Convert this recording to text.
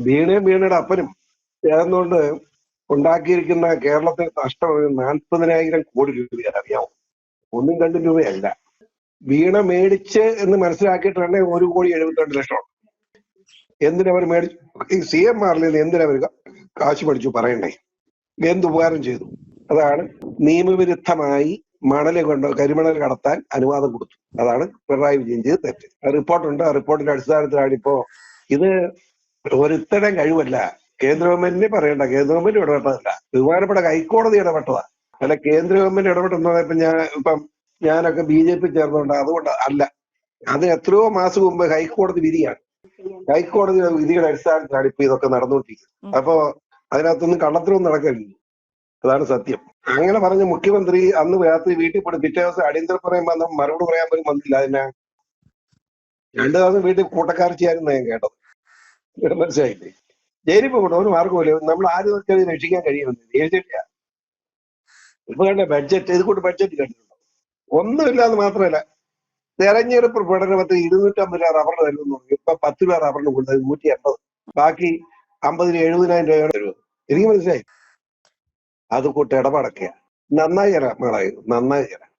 വീണയും വീണയുടെ അപ്പനും ചേർന്നുകൊണ്ട് ഉണ്ടാക്കിയിരിക്കുന്ന കേരളത്തിൽ നഷ്ടം 40,000 കോടി രൂപയാണ്, അറിയാമോ? 1-2 രൂപയല്ല. വീണ മേടിച്ച് എന്ന് മനസ്സിലാക്കിയിട്ടാണ് 1,72,00,000. എന്തിനവർ മേടിച്ചു? ഈ CMRൽ നിന്ന് എന്തിനവർ കാശ് മേടിച്ചു പറയണ്ടേ? എന്ത് ഉപകാരം ചെയ്തു? അതാണ് നിയമവിരുദ്ധമായി കരിമണൽ കടത്താൻ അനുവാദം കൊടുത്തു. അതാണ് പിണറായി വിജയൻ ചെയ്ത് തെറ്റ്. റിപ്പോർട്ടുണ്ട്. ആ റിപ്പോർട്ടിന്റെ അടിസ്ഥാനത്തിലാണ് ഇപ്പോ ഇത് ഒരുത്തരം കഴിവല്ല. കേന്ദ്ര ഗവൺമെന്റിനെ പറയണ്ട, കേന്ദ്ര ഗവൺമെന്റ് ഇടപെട്ടതല്ല, ബഹുമാനപ്പെട്ട ഹൈക്കോടതി ഇടപെട്ടതാ. അല്ല കേന്ദ്ര ഗവൺമെന്റ് ഇടപെട്ടെന്ന് ഇപ്പം ഞാനൊക്കെ BJP ചേർന്നുകൊണ്ട് അതുകൊണ്ട് അല്ല. അത് എത്രയോ മാസം മുമ്പ് ഹൈക്കോടതി വിധിയാണ്. ഹൈക്കോടതിയുടെ വിധിയുടെ അടിസ്ഥാനത്തിലാണ് ഇപ്പൊ ഇതൊക്കെ നടന്നുകൊണ്ടിരിക്കുന്നത്. അപ്പോ അതിനകത്തൊന്നും കള്ളത്തിലൊന്നും നടക്കില്ല. അതാണ് സത്യം. അങ്ങനെ പറഞ്ഞ മുഖ്യമന്ത്രി അന്ന് രാത്രി വീട്ടിൽ പോയി പിറ്റേ ദിവസം അടിയന്തര പറയാൻ വന്ന മറുപടി പറയാൻ പോലും വന്നില്ല. അതിനാ 2 ദിവസം വീട്ടിൽ കൂട്ടക്കാർച്ചയായിരുന്നു ഞാൻ കേട്ടത്. മനസ്സിലായില്ലേ? ജയിലിൽ പോകണം, ഒരു മാർഗമില്ല. നമ്മൾ ആരും വെച്ചാൽ രക്ഷിക്കാൻ കഴിയുമെന്ന് എഴുതിയിട്ടില്ല. ഇപ്പൊ കണ്ട ബഡ്ജറ്റ്, ഇത് കൂട്ട് ബഡ്ജറ്റ് കണ്ടിട്ടുണ്ടോ? ഒന്നുമില്ലാന്ന് മാത്രമല്ല, തെരഞ്ഞെടുപ്പ് പ്രകടനത്തിൽ 250 രൂപ റബ്ബറിന് തരുമെന്ന് പറഞ്ഞു. ഇപ്പൊ 10 രൂപ റബ്ബറിന് കൊടുത്തത് 180. ബാക്കി 50-70,000 രൂപയാണ് തരുന്നത്. എനിക്ക് മനസ്സിലായി. അത് കൂട്ട് ഇടപാടൊക്കെയാ. നന്നായി തരാം മേളായി, നന്നായി തരാം.